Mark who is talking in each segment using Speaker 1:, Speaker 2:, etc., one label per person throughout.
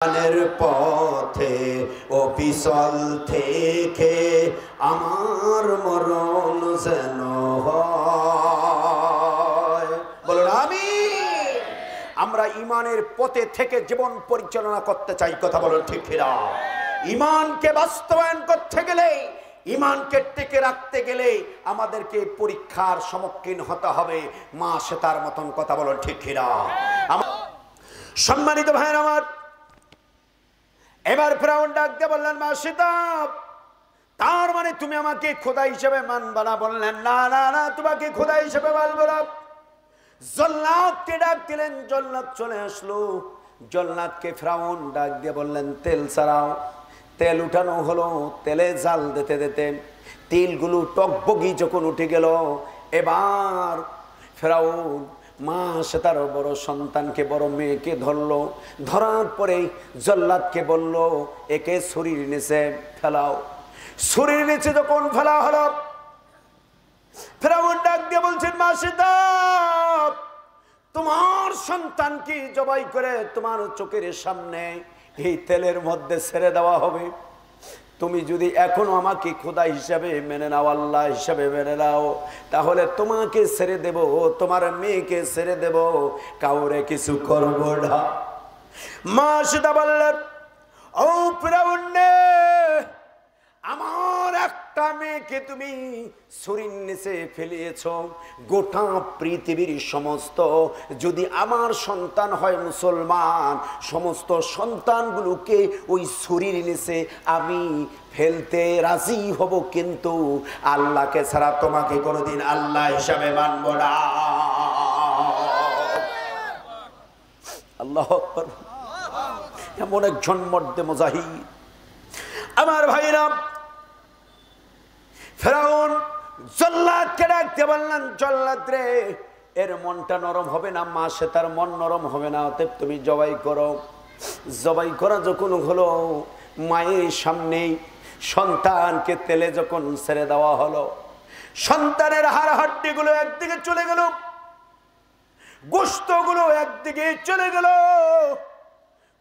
Speaker 1: আনের পথে অপিসল থেকে আমার মরণ যেন হয়। বলুন আমিন। আমরা ইমানের পথে থেকে জীবন পরিচালনা করতে চাই, কথা বলুন ঠিক কিনা? ইমানকে বাস্তবায়ন করতে গেলে, ইমানকে টিকে রাখতে গেলে আমাদেরকে পরীক্ষার সম্মুখীন হতে হবে, মা সেতার মতন, কথা বলুন ঠিক কিনা? সম্মানিত ভাইয়ের আমার, এবার ফেরাউন ডাক দিয়ে বললেন, মা সীতা, তার মানে তুমি আমাকে খোদা হিসেবে মানবা না? বললেন, না না না, তোমাকে খোদা হিসেবে মানবো না। জল্লাদকে ডাক দিলেন, জল্লাদ চলে আসলো। জল্লাদকে ফেরাউন ডাক দিয়ে বললেন, তেল ছাড়াও। তেল উঠানো হলো। তেলে জাল দিতে দিতে তেলগুলো টকবগি যখন উঠে গেল, এবার ফেরাউন মা সেতার বড় সন্তানকে, বড় মেয়েকে ধরলো। ধরার পরে জল্লাদকে বলল, একে ছুরির নিচে ফেলাও। ছুরির নিচে যখন ফেলা হলো, ফেরাউন ডাক দিয়ে বলছেন, মা সীতা, তোমার সন্তানকে জবাই করে তোমার চোখের সামনে এই তেলের মধ্যে ছেড়ে দেওয়া হবে। তুমি যদি এখনো আমাকে খোদা হিসাবে মেনে নাও, আল্লাহ হিসাবে মেনে নাও, তাহলে তোমাকে ছেড়ে দেব, তোমার মেয়েকে ছেড়ে দেব, কাউরে কিছু করব না। মা সীতা বললেন, ও ফিরাউন, আমার একটা মেয়েকে তুমি ছুরির নিচে ফেলিয়েছ, গোটা পৃথিবীর সমস্ত যদি আমার সন্তান হয় মুসলমান, সমস্ত সন্তানগুলোকে ওই ছুরির নিচে আমি ফেলতে রাজি হব, কিন্তু আল্লাহকে ছাড়া তোমাকে কোনোদিন আল্লাহ হিসাবে মানব না। আল্লাহু আকবার। এমন একজন মর্দে মুজাহিদ। আমার ভাইরা, ফেরাউন জল্লাদকে ডাকতে বললেন, জল্লাদ রে, এর মনটা নরম হবে না, মা সে তার মন নরম হবে না, অতএব তুমি জবাই করো। জবাই করা যখন হলো, মায়ের সামনেই সন্তানকে তেলে যখন ছেড়ে দেওয়া হলো, সন্তানের হাড় হাড্ডিগুলো একদিকে চলে গেল, গোশতগুলো একদিকে চলে গেল।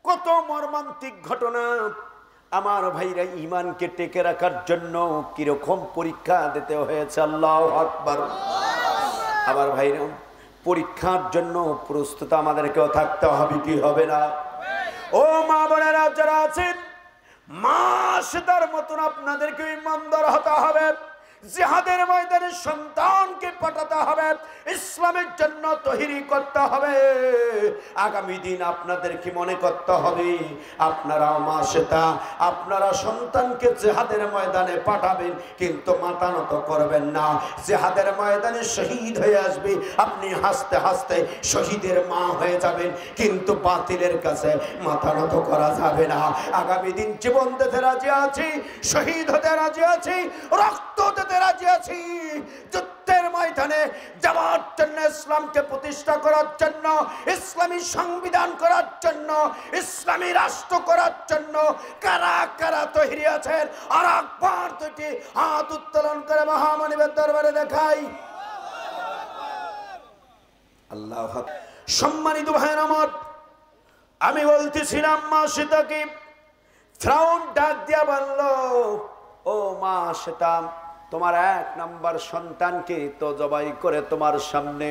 Speaker 1: কত মর্মান্তিক ঘটনা। আমার ভাইরা, ইমানকে টেকে রাখার জন্য কিরকম পরীক্ষা দিতে হয়েছে, আল্লাহু আকবার। আমার ভাইরা, পরীক্ষার জন্য প্রস্তুত আমাদেরকেও থাকতে হবে, কি হবে না? ও মা বোনেরা যারা আছেন, মা সেতার মতন আপনাদেরকে ইমানদার হতে হবে। জিহাদের ময়দানে সন্তানকে পাঠাতে হবে, ইসলামের জন্য তৈরি করতে হবে। আগামী দিন আপনাদেরকে মনে করতে হবে, আপনারা মা সেতা, আপনারা সন্তানকে জিহাদের ময়দানে পাঠাবেন, কিন্তু মাথা নত করবেন না। জিহাদের ময়দানে শহীদ হয়ে আসবে, আপনি হাসতে হাসতে শহীদের মা হয়ে যাবেন, কিন্তু বাতিলের কাছে মাথা নত করা যাবে না। আগামী দিন জীবন দিতে রাজি আছি, শহীদ হতে রাজি আছি, রক্ত রাজি আছি, যুদ্ধের ময়দানে যাওয়ার জন্য, ইসলামকে প্রতিষ্ঠা করার জন্য, ইসলামী সংবিধান করার জন্য, ইসলামী রাষ্ট্র করার জন্য কারা কারা তৈরি আছেন? আর একবার দুটি হাত উত্তোলন করে মহামানবের দরবারে দেখাই। আল্লাহ। সম্মানিত ভাইয়ের আমার, আমি বলতেছিলাম, মা সীতাকে ফেরাউন ডাক দিয়া বলল, ও মা সীতা, তোমার এক নাম্বার সন্তানকে তো জবাই করে তোমার সামনে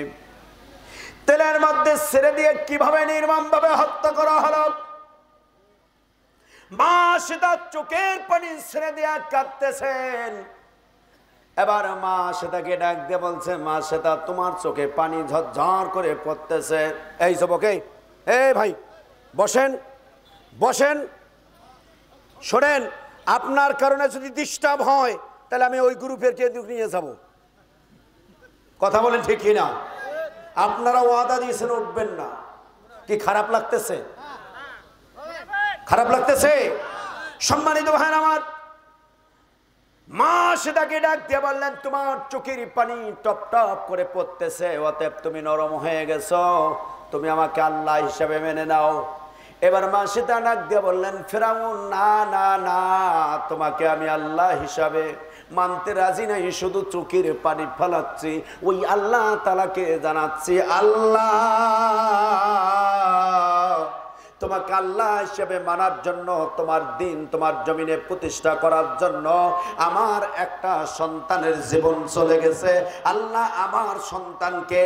Speaker 1: তেলের মধ্যে ছেড়ে দিয়ে কিভাবে নির্মমভাবে হত্যা করা হলো। মা সীতা চোখের পানি ছেড়ে দিয়ে কাঁদতেছেন। এবার মা সীতাকে ডাক দিয়ে বলছে, মা সীতা, তোমার চোখে পানি ঝরঝর করে পড়তেছে। এই যুবকে, এই ভাই, বসেন বসেন, শোনেন, আপনার কারণে যদি ডিস্টার্ব হয়, তাহলে আমি ওই গ্রুপের কে নিয়ে যাব। কথা বলেন ঠিক কিনা? আপনারা ওয়াদা দিয়েছেন উঠবেন না। কি খারাপ লাগতেছে? খারাপ লাগতেছে? সম্মানিত ভাই আমার, মা সীতাকে ডাক দিয়ে বললেন, তোমার চোখের পানি টপ টপ করে পড়তেছে, অতএব তুমি নরম হয়ে গেছো, তুমি আমাকে আল্লাহ হিসাবে মেনে নাও। এবার মা সীতা ডাক দিয়ে বললেন, ফেরাউন, না না না, তোমাকে আমি আল্লাহ হিসাবে মানতে রাজি নাই, শুধু চোখের পানি ফেলাচ্ছি, ওই আল্লাহ তাআলাকে জানাচ্ছি, আল্লাহ তোমাকে আল্লাহ হিসেবে মানার জন্য, তোমার দিন তোমার জমিনে প্রতিষ্ঠা করার জন্য আমার একটা সন্তানের জীবন চলে গেছে। আল্লাহ আমার সন্তানকে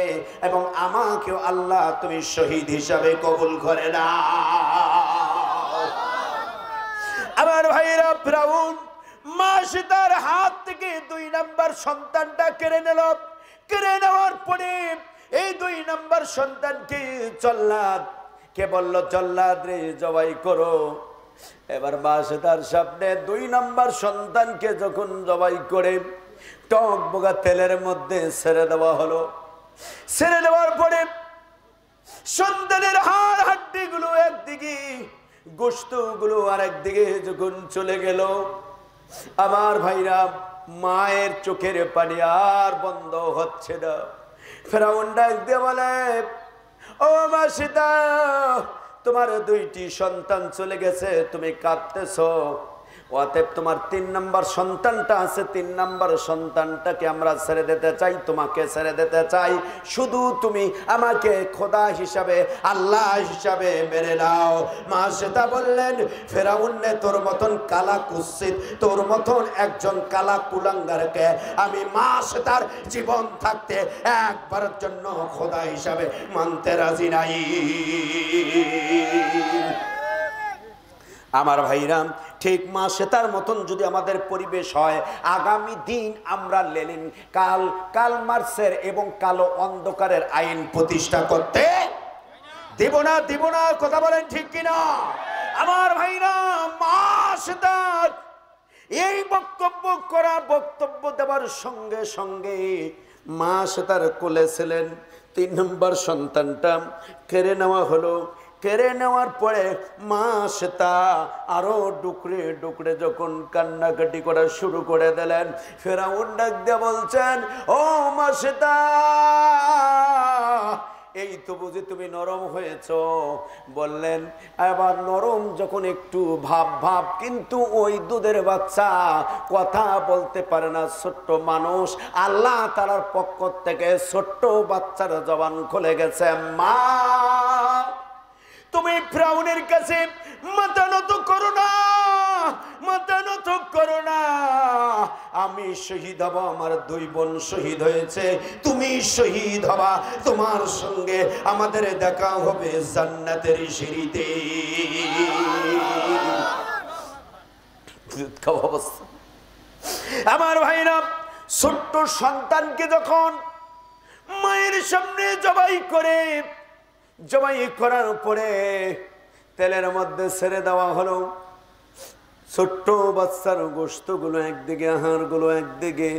Speaker 1: এবং আমাকেও আল্লাহ তুমি শহীদ হিসাবে কবুল করে নাও। আমার ভাইরা, ফিরাউন মা সীতার হাত থেকে 2 নাম্বার সন্তানটা কেড়ে নিল। কেড়ে নেওয়ার পরে এই 2 নাম্বার সন্তানকে জল্লাদ কে বলল, জল্লাদ রে জবাই করো। এবার মা সীতার সামনে 2 নাম্বার সন্তানকে যখন জবাই করে টক বোগা তেলের মধ্যে ছেড়ে দেওয়া হলো। ছেড়ে দেওয়ার পরে সন্তানের হাড় হাড্ডি গুলো একদিকে, গোশত গুলো আরেকদিকে যখন চলে গেল, আমার ভাইরা, মায়ের চোখের পানি আর বন্ধ হচ্ছে না। ফেরাউন ডাক দিয়ে বলে, ও মা সীতা, তোমার 2টি সন্তান চলে গেছে, তুমি কাঁদতেছো। অতএব তোমার 3 নাম্বার সন্তানটা আছে, 3 নাম্বার সন্তানটাকে আমরা ছেড়ে দিতে চাই, তোমাকে ছেড়ে দিতে চাই। শুধু তুমি আমাকে খোদা হিসাবে, আল্লাহ হিসাবে মেনে নাও। মা সীতা বললেন, ফেরাউন নে, তোর মতন কালা কুৎসিত, তোর মতন একজন কালা কুলাঙ্গারকে আমি মা সীতার জীবন থাকতে একবারের জন্য খোদা হিসাবে মানতে রাজি নাই। আমার ভাইরা, ঠিক মা সীতার মতন যদি আমাদের পরিবেশ হয়, আগামী দিন আমরা লেনিন, কাল মার্ক্সের এবং কালো অন্ধকারের আইন প্রতিষ্ঠা করতে দিব না। কথা বলেন ঠিক কিনা? আমার ভাইরা, মা সীতার এই বক্তব্য দেওয়ার সঙ্গে সঙ্গে মা সীতার কোলে ছিলেন 3 নম্বর সন্তানটা কেড়ে নেওয়া হলো। কেড়ে নেওয়ার পরে মা সীতা আরো ডুকরে ডুকরে যখন কান্নাকাটি করা শুরু করে দিলেন, ফেরাউন ডাক দিয়ে বলছেন, ও মা সীতা, এই তো বুঝি তুমি নরম হয়েছ। বললেন, এবার নরম যখন একটু ভাব, কিন্তু ওই দুধের বাচ্চা কথা বলতে পারে না, ছোট্ট মানুষ, আল্লাহ তাআলার পক্ষ থেকে ছোট্ট বাচ্চার জবান খুলে গেছে। মা, তুমি ফিরাউনের কাছে মাথা নত করো না, মাথা নত করো না। আমি শহীদ হব, আমার 2 বোন শহীদ হয়েছে, তুমি শহীদ হবা, তোমার সঙ্গে আমাদের দেখা হবে জান্নাতের সিঁড়িতে। অবস্থা আমার ভাইরা, ছোট্ট সন্তানকে যখন মায়ের সামনে জবাই করার পরে তেলের মধ্যে ছেড়ে দেওয়া হলো। ছোট্ট বাচ্চার গোশতগুলো একদিকে, হাড়গুলো একদিকে।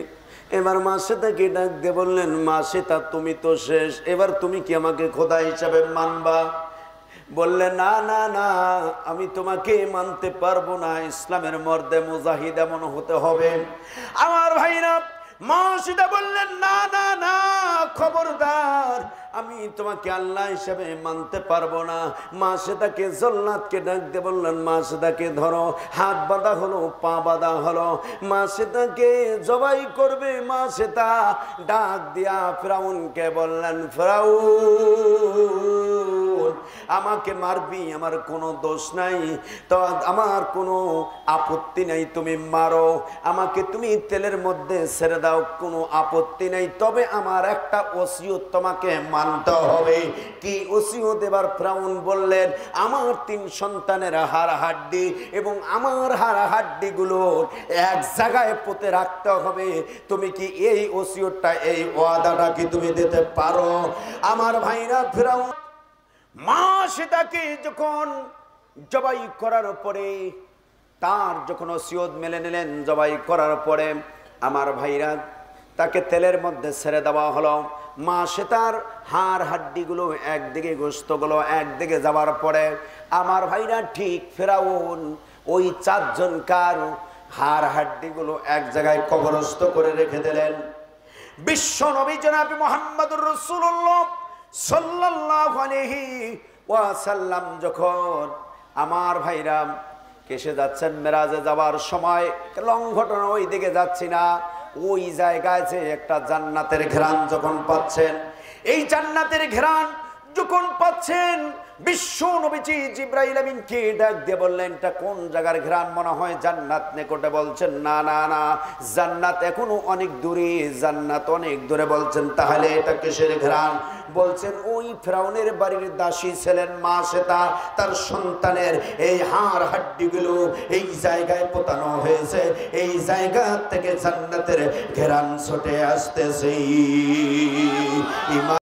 Speaker 1: এবার মা সীতাকে ডাক দিয়ে বললেন, মা সীতা, তুমি তো শেষ, এবার তুমি কি আমাকে খোদা হিসাবে মানবা? বললে, না না না, আমি তোমাকে মানতে পারবো না, ইসলামের মর্দে মুজাহিদ এমন হতে হবে। আমার ভাইরা, মা সীতা বললেন, না না না, খবরদার, আমি তোমাকে আল্লাহ হিসেবে মানতে পারবো না। মা সীতাকে জল্লাদকে ডাক দিয়ে বললেন, মা সীতাকে ধরো। হাত বাঁধা হলো, পা বাঁধা হলো, মা সীতাকে জবাই করবে। মা সীতা ডাক দিয়া ফিরাউনকে বললেন, ফিরাউন, আমাকে মারবি, আমার কোনো দোষ নাই, তো আমার কোনো আপত্তি নাই, তুমি মারো আমাকে, তুমি তেলের মধ্যে ছেড়ে দাও, কোনো আপত্তি নাই, তবে আমার একটা ওসিয়ত তোমাকে মানতে হবে। কি ওসিয়ত? এবার ফিরাউন বললেন, আমার 3 সন্তানের হাড় হাড্ডি এবং আমার হাড় হাড্ডি গুলো এক জায়গায় পুঁতে রাখতে হবে। তুমি কি এই ওসিয়তটা, এই ওয়াদাটা কি তুমি দিতে পারো? আমার ভাইরা, ফিরাউন মা সীতাকে যখন জবাই করার পরে, তার যখন ওসিয়ত মেনে নিলেন, জবাই করার পরে আমার ভাইরা, তাকে তেলের মধ্যে ছেড়ে দেওয়া হলো। মা সীতার হাড় হাড্ডিগুলো একদিকে, গোশতগুলো একদিকে যাওয়ার পরে আমার ভাইরা, ঠিক ফিরাউন ওই 4 জনকার হাড় হাড্ডিগুলো এক জায়গায় কবরস্থ করে রেখে দিলেন। বিশ্ব নবী জনাব মুহাম্মদুর রাসূলুল্লাহ সাল্লাল্লাহু আলাইহি ওয়াসাল্লাম যখন আমার ভাইরা কেসে যাচ্ছেন, মেরাজে যাওয়ার সময়, লং ঘটনা, ওই দিকে যাচ্ছি না, ওই জায়গায় যে একটা জান্নাতের ঘ্রাণ যখন পাচ্ছেন, এই জান্নাতের ঘ্রাণ যখন পাচ্ছেন, বিশ্ব নবীজি জিবরাইল আমিনকে ডাক দিয়ে বললেন, এটা কোন জায়গার ঘ্রাণ? মনে হয় জান্নাত নিকটে। বলছেন না না না, জান্নাত এখনো অনেক দূরে, জান্নাত অনেক দূরে। বলছেন তাহলে এটা কিসের ঘ্রাণ? বলছেন ওই ফিরআউনের বাড়ির দাসী ছিলেন মা শ্বেতা, তার সন্তানের এই হাড় হাড্ডিগুলো এই জায়গায় পোতানো হয়েছে, এই জায়গা থেকে জান্নাতের ঘ্রাণ ছুটে আসতেছে।